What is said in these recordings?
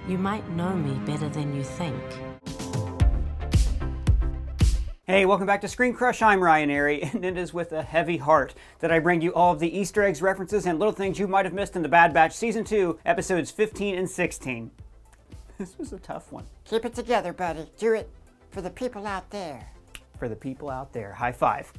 You might know me better than you think. Hey, welcome back to Screen Crush. I'm Ryan Airy, and it is with a heavy heart that I bring you all of the Easter eggs, references, and little things you might have missed in The Bad Batch Season 2, Episodes 15 and 16. This was a tough one. Keep it together, buddy. Do it for the people out there. For the people out there. High five.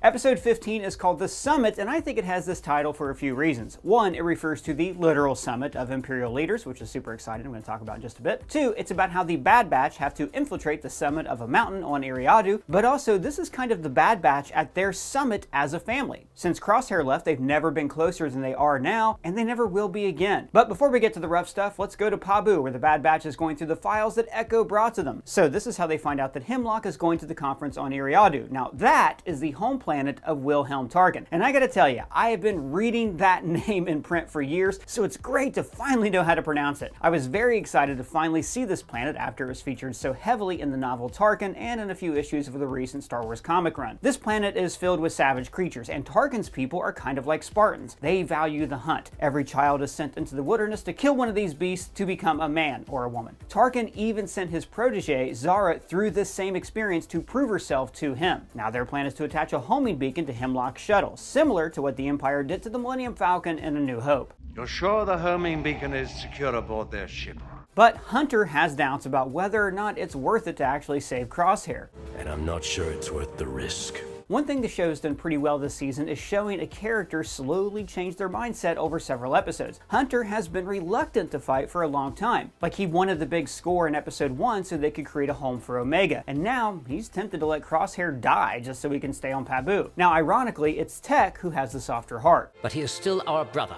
Episode 15 is called The Summit, and I think it has this title for a few reasons. One, it refers to the literal summit of Imperial leaders, which is super exciting. I'm going to talk about in just a bit. Two, it's about how the Bad Batch have to infiltrate the summit of a mountain on Eeriadu, but also this is kind of the Bad Batch at their summit as a family. Since Crosshair left, they've never been closer than they are now, and they never will be again. But before we get to the rough stuff, let's go to Pabu, where the Bad Batch is going through the files that Echo brought to them. So this is how they find out that Hemlock is going to the conference on Eeriadu. Now that is the home planet of Wilhelm Tarkin. And I gotta tell you, I have been reading that name in print for years, so it's great to finally know how to pronounce it. I was very excited to finally see this planet after it was featured so heavily in the novel Tarkin and in a few issues of the recent Star Wars comic run. This planet is filled with savage creatures, and Tarkin's people are kind of like Spartans. They value the hunt. Every child is sent into the wilderness to kill one of these beasts to become a man or a woman. Tarkin even sent his protege, Zara, through this same experience to prove herself to him. Now their plan is to attach a homing beacon to Hemlock's shuttle, similar to what the Empire did to the Millennium Falcon in A New Hope. You're sure the homing beacon is secure aboard their ship? But Hunter has doubts about whether or not it's worth it to actually save Crosshair. And I'm not sure it's worth the risk. One thing the show's done pretty well this season is showing a character slowly change their mindset over several episodes. Hunter has been reluctant to fight for a long time. Like he wanted the big score in episode 1 so they could create a home for Omega. And now he's tempted to let Crosshair die just so he can stay on Pabu. Now ironically, it's Tech who has the softer heart. But he is still our brother.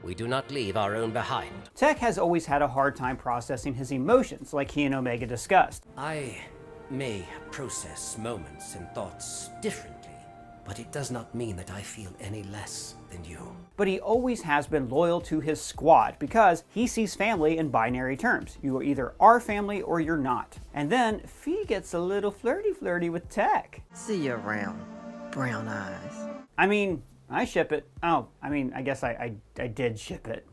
We do not leave our own behind. Tech has always had a hard time processing his emotions, like he and Omega discussed. I may process moments and thoughts differently, but it does not mean that I feel any less than you. But he always has been loyal to his squad because he sees family in binary terms. You are either our family or you're not. And then Fee gets a little flirty with Tech. See you around, brown eyes. I mean, I ship it. Oh, I mean, I guess I did ship it.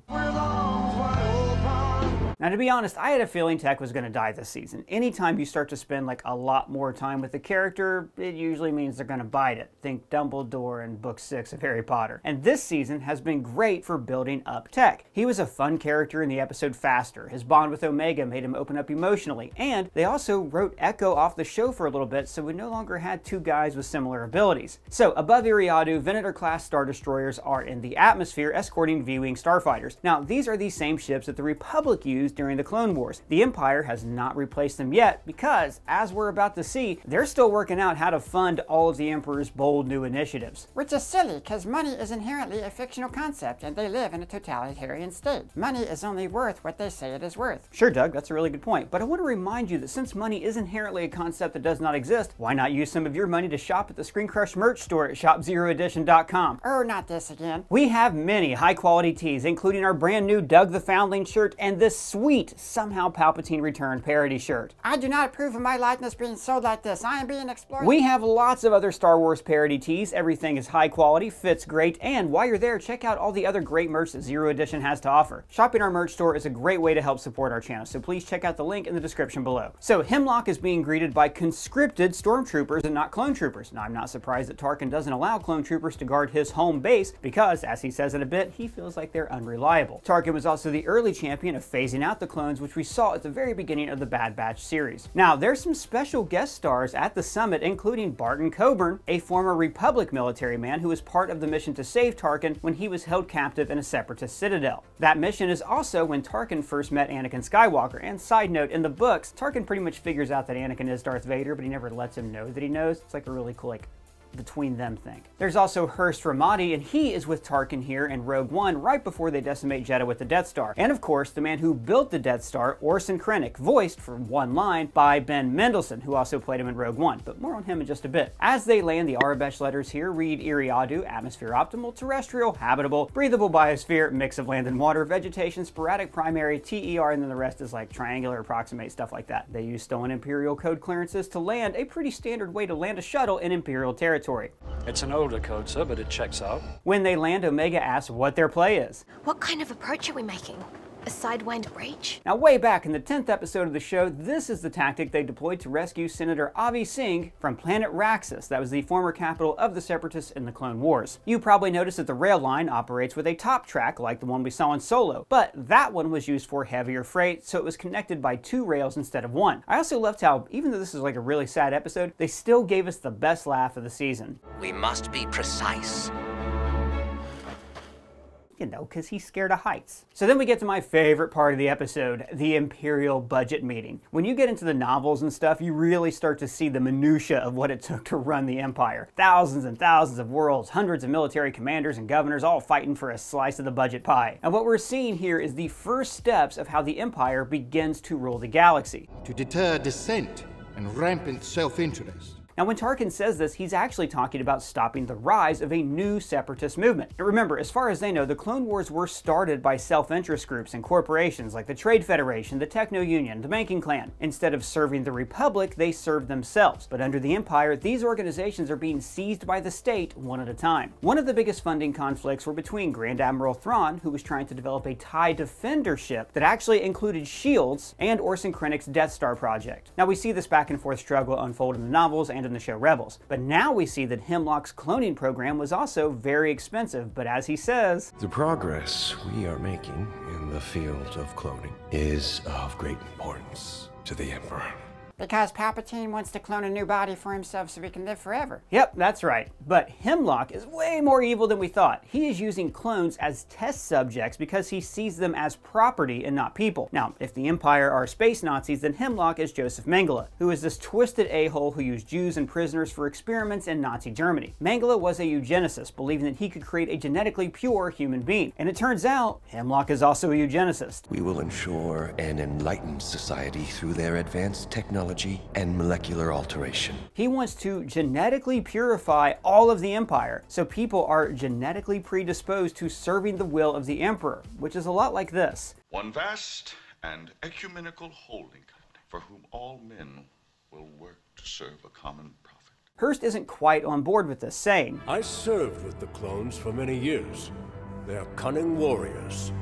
Now, to be honest, I had a feeling Tech was going to die this season. Anytime you start to spend like a lot more time with the character, it usually means they're going to bite it. Think Dumbledore in Book 6 of Harry Potter. And this season has been great for building up Tech. He was a fun character in the episode Faster. His bond with Omega made him open up emotionally. And they also wrote Echo off the show for a little bit, so we no longer had two guys with similar abilities. So above Eeriadu, Venator-class Star Destroyers are in the atmosphere escorting V-Wing starfighters. Now, these are the same ships that the Republic used during the Clone Wars. The Empire has not replaced them yet because, as we're about to see, they're still working out how to fund all of the Emperor's bold new initiatives. Which is silly, because money is inherently a fictional concept, and they live in a totalitarian state. Money is only worth what they say it is worth. Sure, Doug, that's a really good point. But I want to remind you that since money is inherently a concept that does not exist, why not use some of your money to shop at the Screen Crush merch store at shopzeroedition.com? Oh, not this again. We have many high-quality tees, including our brand new Doug the Foundling shirt and this sweet Somehow Palpatine Returned parody shirt. I do not approve of my likeness being sold like this. I am being exploited. We have lots of other Star Wars parody tees. Everything is high quality, fits great, and while you're there, check out all the other great merch that Zero Edition has to offer. Shopping our merch store is a great way to help support our channel, so please check out the link in the description below. So Hemlock is being greeted by conscripted stormtroopers and not clone troopers. Now I'm not surprised that Tarkin doesn't allow clone troopers to guard his home base because, as he says in a bit, he feels like they're unreliable. Tarkin was also the early champion of phasing out the clones, which we saw at the very beginning of the Bad Batch series. Now, there's some special guest stars at the summit, including Barton Coburn, a former Republic military man who was part of the mission to save Tarkin when he was held captive in a separatist citadel. That mission is also when Tarkin first met Anakin Skywalker, and side note, in the books, Tarkin pretty much figures out that Anakin is Darth Vader, but he never lets him know that he knows. It's like a really cool, between them thing. There's also Hurst Ramadi, and he is with Tarkin here in Rogue One right before they decimate Jedha with the Death Star. And of course, the man who built the Death Star, Orson Krennic, voiced for one line by Ben Mendelsohn, who also played him in Rogue One, but more on him in just a bit. As they land, the Arabesh letters here read Eeriadu, atmosphere optimal, terrestrial, habitable, breathable biosphere, mix of land and water, vegetation, sporadic primary, TER, and then the rest is like triangular, approximate, stuff like that. They use stolen Imperial code clearances to land, a pretty standard way to land a shuttle in Imperial territory. It's an older code, sir, but it checks out. When they land, Omega asks what their play is. What kind of approach are we making? A sidewind breach? Now, way back in the 10th episode of the show, this is the tactic they deployed to rescue Senator Avi Singh from planet Raxus, that was the former capital of the Separatists in the Clone Wars. You probably noticed that the rail line operates with a top track like the one we saw in Solo, but that one was used for heavier freight, so it was connected by 2 rails instead of 1. I also loved how, even though this is like a really sad episode, they still gave us the best laugh of the season. We must be precise. You know, because he's scared of heights. So then we get to my favorite part of the episode, the Imperial budget meeting. When you get into the novels and stuff, you really start to see the minutia of what it took to run the Empire. Thousands and thousands of worlds, hundreds of military commanders and governors all fighting for a slice of the budget pie. And what we're seeing here is the first steps of how the Empire begins to rule the galaxy. To deter dissent and rampant self-interest. Now, when Tarkin says this, he's actually talking about stopping the rise of a new separatist movement. And remember, as far as they know, the Clone Wars were started by self-interest groups and corporations like the Trade Federation, the Techno Union, the Banking Clan. Instead of serving the Republic, they served themselves. But under the Empire, these organizations are being seized by the state one at a time. One of the biggest funding conflicts were between Grand Admiral Thrawn, who was trying to develop a TIE Defender ship that actually included shields, and Orson Krennic's Death Star project. Now, we see this back and forth struggle unfold in the novels and in the show Rebels. But now we see that Hemlock's cloning program was also very expensive, but as he says, The progress we are making in the field of cloning is of great importance to the Emperor. Because Palpatine wants to clone a new body for himself so he can live forever. Yep, that's right. But Hemlock is way more evil than we thought. He is using clones as test subjects because he sees them as property and not people. Now, if the Empire are space Nazis, then Hemlock is Joseph Mengele, who is this twisted a-hole who used Jews and prisoners for experiments in Nazi Germany. Mengele was a eugenicist, believing that he could create a genetically pure human being. And it turns out, Hemlock is also a eugenicist. We will ensure an enlightened society through their advanced technology and molecular alteration. He wants to genetically purify all of the Empire, so people are genetically predisposed to serving the will of the Emperor, which is a lot like this. One vast and ecumenical holding company for whom all men will work to serve a common profit. Hurst isn't quite on board with this, saying, I served with the clones for many years. They are cunning warriors,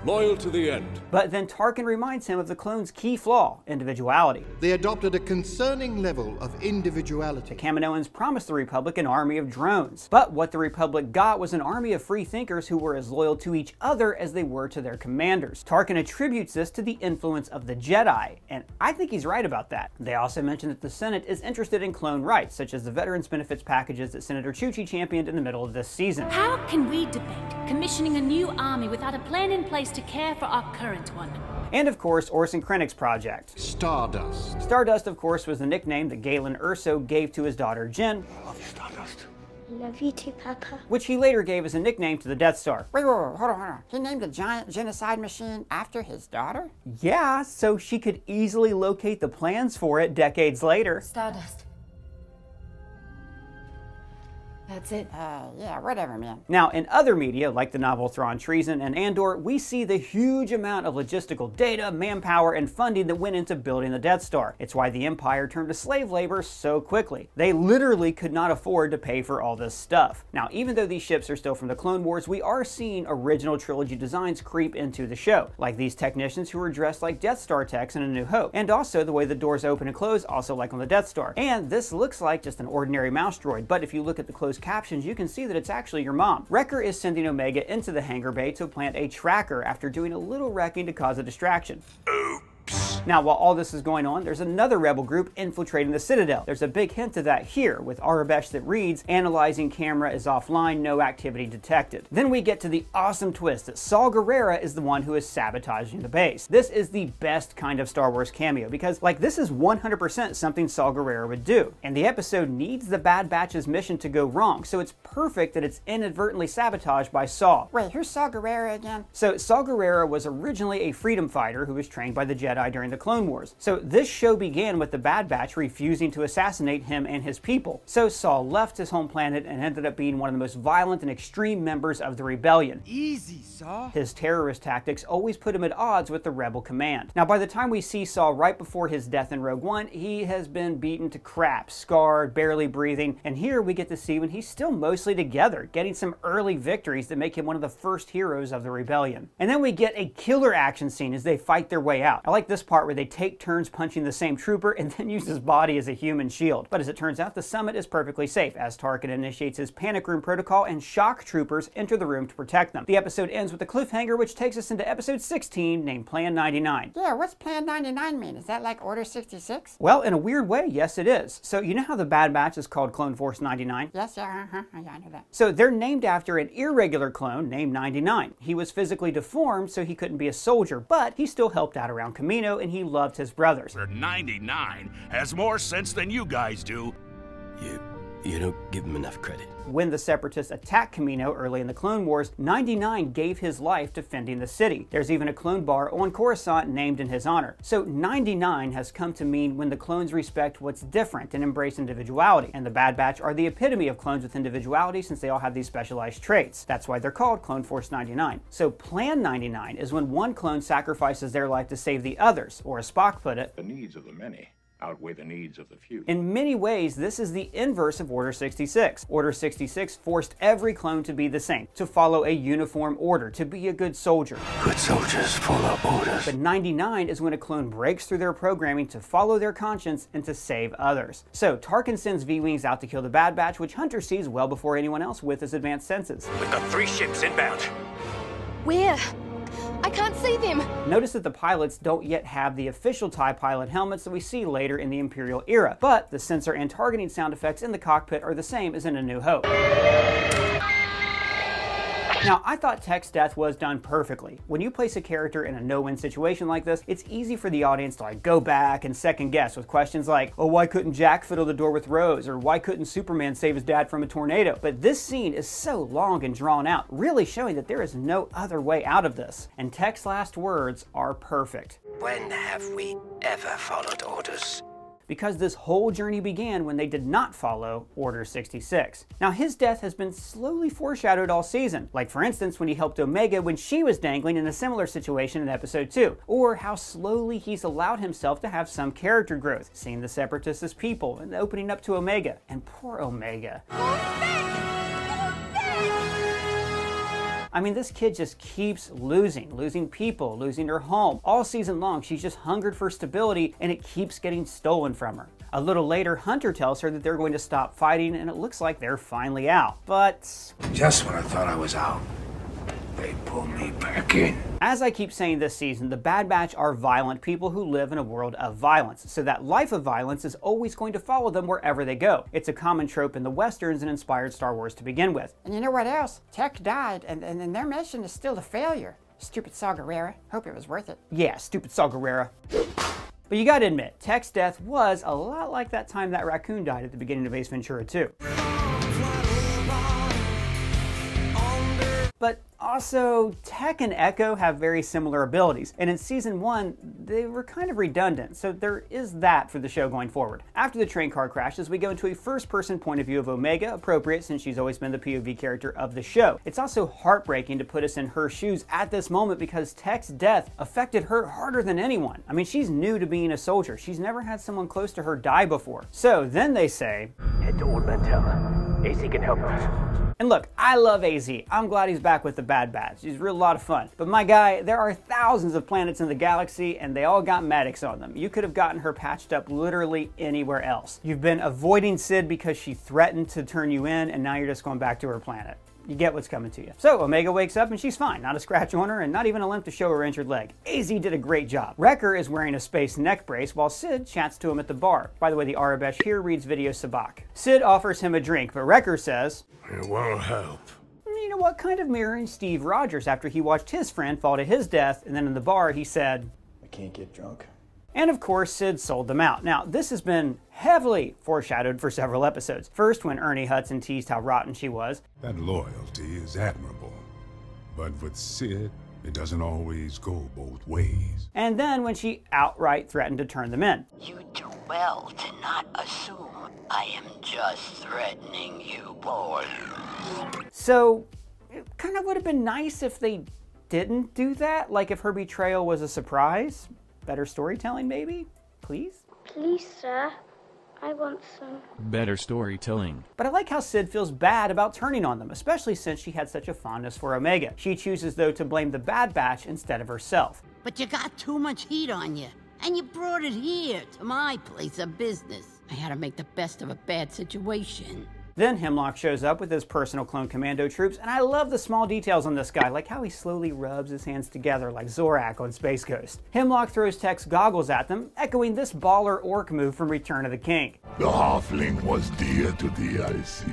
loyal to the end. But then Tarkin reminds him of the clones' key flaw, individuality. They adopted a concerning level of individuality. The Kaminoans promised the Republic an army of drones. But what the Republic got was an army of free thinkers who were as loyal to each other as they were to their commanders. Tarkin attributes this to the influence of the Jedi, and I think he's right about that. They also mention that the Senate is interested in clone rights, such as the veterans benefits packages that Senator Chuchi championed in the middle of this season. How can we debate commissioning a new army without a plan in place to care for our current one? And of course, Orson Krennic's project. Stardust. Stardust, of course, was the nickname that Galen Erso gave to his daughter Jyn. I love you, Stardust. Love you too, Papa. Which he later gave as a nickname to the Death Star. Wait, hold on. He named a giant genocide machine after his daughter? Yeah, so she could easily locate the plans for it decades later. Stardust. That's it. Yeah, whatever, man. Now, in other media, like the novel Thrawn Treason and Andor, we see the huge amount of logistical data, manpower, and funding that went into building the Death Star. It's why the Empire turned to slave labor so quickly. They literally could not afford to pay for all this stuff. Now, even though these ships are still from the Clone Wars, we are seeing original trilogy designs creep into the show, like these technicians who are dressed like Death Star techs in A New Hope, and also the way the doors open and close, also like on the Death Star. And this looks like just an ordinary mouse droid, but if you look at the closed captions, you can see that it's actually your mom. Wrecker is sending Omega into the hangar bay to plant a tracker after doing a little wrecking to cause a distraction. Now, while all this is going on, there's another rebel group infiltrating the Citadel. There's a big hint of that here, with Arabesh that reads, analyzing camera is offline, no activity detected. Then we get to the awesome twist that Saw Gerrera is the one who is sabotaging the base. This is the best kind of Star Wars cameo, because, like, this is 100% something Saw Gerrera would do. And the episode needs the Bad Batch's mission to go wrong, so it's perfect that it's inadvertently sabotaged by Saw. Wait, who's Saw Gerrera again? So, Saw Gerrera was originally a freedom fighter who was trained by the Jedi during the Clone Wars. So this show began with the Bad Batch refusing to assassinate him and his people. So Saul left his home planet and ended up being one of the most violent and extreme members of the rebellion. Easy, Saul. His terrorist tactics always put him at odds with the rebel command. Now, by the time we see Saul right before his death in Rogue One, he has been beaten to crap, scarred, barely breathing, and here we get to see when he's still mostly together, getting some early victories that make him one of the first heroes of the rebellion. And then we get a killer action scene as they fight their way out. I like this part where they take turns punching the same trooper and then use his body as a human shield. But as it turns out, the summit is perfectly safe as Tarkin initiates his panic room protocol and shock troopers enter the room to protect them. The episode ends with a cliffhanger which takes us into episode 16 named Plan 99. Yeah, what's Plan 99 mean? Is that like Order 66? Well, in a weird way, yes it is. So you know how the Bad Batch is called Clone Force 99? Yes, yeah, yeah, I know that. So they're named after an irregular clone named 99. He was physically deformed so he couldn't be a soldier, but he still helped out around Kamino and he loved his brothers. 99 has more sense than you guys do. You don't give him enough credit. When the Separatists attacked Kamino early in the Clone Wars, 99 gave his life defending the city. There's even a clone bar on Coruscant named in his honor. So 99 has come to mean when the clones respect what's different and embrace individuality. And the Bad Batch are the epitome of clones with individuality since they all have these specialized traits. That's why they're called Clone Force 99. So Plan 99 is when one clone sacrifices their life to save the others, or as Spock put it, the needs of the many outweigh the needs of the few. In many ways, this is the inverse of Order 66. Order 66 forced every clone to be the same, to follow a uniform order, to be a good soldier. Good soldiers follow orders. But 99 is when a clone breaks through their programming to follow their conscience and to save others. So Tarkin sends V-Wings out to kill the Bad Batch, which Hunter sees well before anyone else with his advanced senses. We've got 3 ships inbound. Where? I can't see them. Notice that the pilots don't yet have the official TIE pilot helmets that we see later in the Imperial era, but the sensor and targeting sound effects in the cockpit are the same as in A New Hope. Now, I thought Tech's death was done perfectly. When you place a character in a no-win situation like this, it's easy for the audience to go back and second guess with questions like, oh, why couldn't Jack fiddle the door with Rose? Or why couldn't Superman save his dad from a tornado? But this scene is so long and drawn out, really showing that there is no other way out of this. And Tech's last words are perfect. When have we ever followed orders? Because this whole journey began when they did not follow Order 66. Now, his death has been slowly foreshadowed all season, like for instance when he helped Omega when she was dangling in a similar situation in episode 2, or how slowly he's allowed himself to have some character growth, seeing the Separatists as people and opening up to Omega. And poor Omega. I mean, this kid just keeps losing people, losing her home. All season long, she's just hungered for stability, and it keeps getting stolen from her. A little later, Hunter tells her that they're going to stop fighting, and it looks like they're finally out. But just when I thought I was out, they pull me back in. As I keep saying this season, the Bad Batch are violent people who live in a world of violence, so that life of violence is always going to follow them wherever they go. It's a common trope in the Westerns and inspired Star Wars to begin with. And you know what else? Tech died, and their mission is still a failure. Stupid Saw Gerrera. Hope it was worth it. Yeah, stupid Saw Gerrera. But you gotta admit, Tech's death was a lot like that time that raccoon died at the beginning of Ace Ventura 2. But also, Tech and Echo have very similar abilities, and in Season 1, they were kind of redundant, so there is that for the show going forward. After the train car crashes, we go into a first-person point of view of Omega, appropriate since she's always been the POV character of the show. It's also heartbreaking to put us in her shoes at this moment because Tech's death affected her harder than anyone. I mean, she's new to being a soldier. She's never had someone close to her die before. So then they say, head to Old Mantell. AC can help us. And look, I love AZ. I'm glad he's back with the Bad Batch. He's a real lot of fun. But my guy, there are thousands of planets in the galaxy and they all got medics on them. You could have gotten her patched up literally anywhere else. You've been avoiding Sid because she threatened to turn you in and now you're just going back to her planet. You get what's coming to you. So Omega wakes up and she's fine. Not a scratch on her and not even a limp to show her injured leg. AZ did a great job. Wrecker is wearing a space neck brace while Sid chats to him at the bar. By the way, the Arabesh here reads Video Sabak. Sid offers him a drink, but Wrecker says, "It won't help." You know what, kind of mirroring Steve Rogers after he watched his friend fall to his death, and then in the bar he said, "I can't get drunk." And of course, Sid sold them out. Now, this has been heavily foreshadowed for several episodes. First, when Ernie Hudson teased how rotten she was. That loyalty is admirable, but with Sid, It doesn't always go both ways. And then when she outright threatened to turn them in. You do well to not assume I am just threatening you, boy. So, it kind of would have been nice if they didn't do that. Like if her betrayal was a surprise. Better storytelling, maybe? Please? Please, sir. I want some. Better storytelling. But I like how Sid feels bad about turning on them, especially since she had such a fondness for Omega. She chooses, though, to blame the Bad Batch instead of herself. But you got too much heat on you, and you brought it here to my place of business. I had to make the best of a bad situation. Then Hemlock shows up with his personal clone commando troops, and I love the small details on this guy, like how he slowly rubs his hands together like Zorak on Space Ghost. Hemlock throws Tech's goggles at them, echoing this baller orc move from Return of the King. The halfling was dear to thee, I see.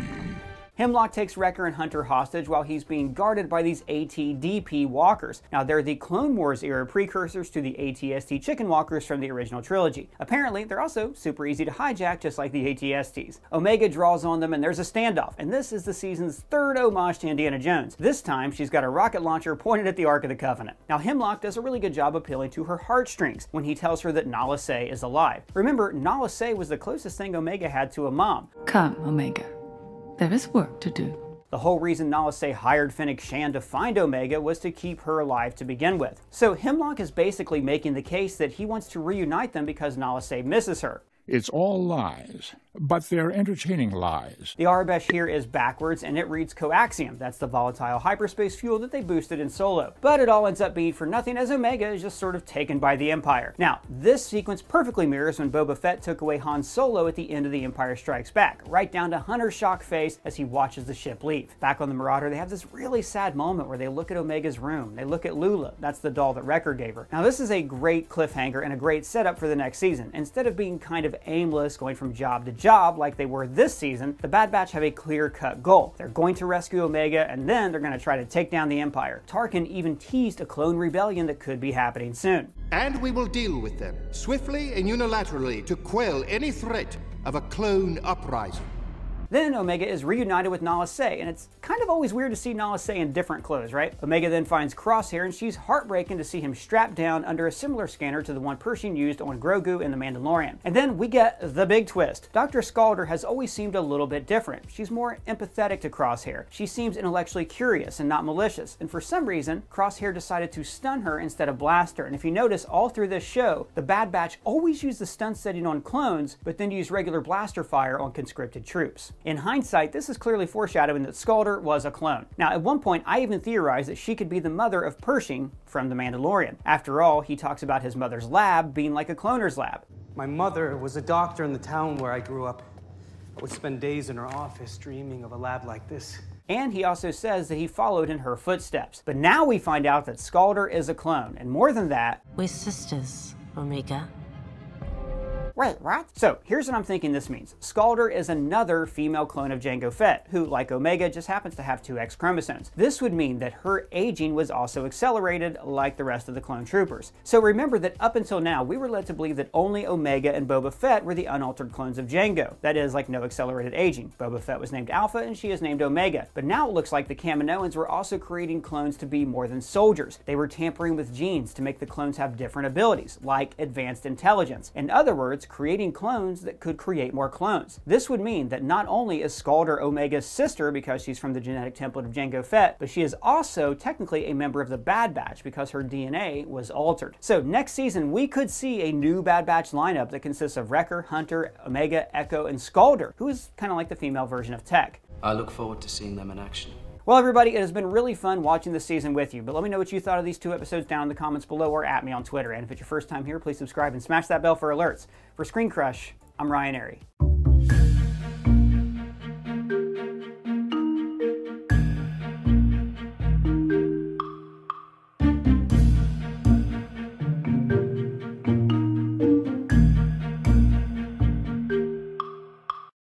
Hemlock takes Wrecker and Hunter hostage while he's being guarded by these AT-DP walkers. Now, they're the Clone Wars era precursors to the AT-ST chicken walkers from the original trilogy. Apparently, they're also super easy to hijack, just like the AT-STs. Omega draws on them and there's a standoff, and this is the season's third homage to Indiana Jones. This time, she's got a rocket launcher pointed at the Ark of the Covenant. Now, Hemlock does a really good job appealing to her heartstrings when he tells her that Nala Se is alive. Remember, Nala Se was the closest thing Omega had to a mom. Come, Omega. There is work to do. The whole reason Nala Se hired Fennec Shand to find Omega was to keep her alive to begin with. So Hemlock is basically making the case that he wants to reunite them because Nala Se misses her. It's all lies, but they're entertaining lies. The Arabesh here is backwards and it reads coaxium. That's the volatile hyperspace fuel that they boosted in Solo. But it all ends up being for nothing as Omega is just sort of taken by the Empire. Now, this sequence perfectly mirrors when Boba Fett took away Han Solo at the end of The Empire Strikes Back, right down to Hunter's shocked face as he watches the ship leave. Back on the Marauder, they have this really sad moment where they look at Omega's room. They look at Lula. That's the doll that Wrecker gave her. Now, this is a great cliffhanger and a great setup for the next season. Instead of being kind of aimless, going from job to job like they were this season, the Bad Batch have a clear-cut goal. They're going to rescue Omega, and then they're going to try to take down the Empire. Tarkin even teased a clone rebellion that could be happening soon. And we will deal with them, swiftly and unilaterally, to quell any threat of a clone uprising. Then Omega is reunited with Nala Se, and it's kind of always weird to see Nala Se in different clothes, right? Omega then finds Crosshair, and she's heartbroken to see him strapped down under a similar scanner to the one Pershing used on Grogu in The Mandalorian. And then we get the big twist. Dr. Scalder has always seemed a little bit different. She's more empathetic to Crosshair. She seems intellectually curious and not malicious, and for some reason, Crosshair decided to stun her instead of blast her. And if you notice, all through this show, the Bad Batch always use the stun setting on clones, but then use regular blaster fire on conscripted troops. In hindsight, this is clearly foreshadowing that Scalder was a clone. Now, at one point, I even theorized that she could be the mother of Pershing from The Mandalorian. After all, he talks about his mother's lab being like a cloner's lab. My mother was a doctor in the town where I grew up. I would spend days in her office dreaming of a lab like this. And he also says that he followed in her footsteps. But now we find out that Scalder is a clone, and more than that, we're sisters, Omega. Wait, what? So, here's what I'm thinking this means. Scalder is another female clone of Jango Fett, who, like Omega, just happens to have 2 X chromosomes. This would mean that her aging was also accelerated like the rest of the clone troopers. So remember that up until now, we were led to believe that only Omega and Boba Fett were the unaltered clones of Jango. That is, like no accelerated aging. Boba Fett was named Alpha and she is named Omega. But now it looks like the Kaminoans were also creating clones to be more than soldiers. They were tampering with genes to make the clones have different abilities, like advanced intelligence. In other words, creating clones that could create more clones. This would mean that not only is Scalder Omega's sister because she's from the genetic template of Jango Fett, but she is also technically a member of the Bad Batch because her DNA was altered. So next season, we could see a new Bad Batch lineup that consists of Wrecker, Hunter, Omega, Echo, and Scalder, who is kind of like the female version of Tech. I look forward to seeing them in action. Well, everybody, it has been really fun watching this season with you, but let me know what you thought of these 2 episodes down in the comments below or at me on Twitter. And if it's your first time here, please subscribe and smash that bell for alerts. For Screen Crush, I'm Ryan Airy.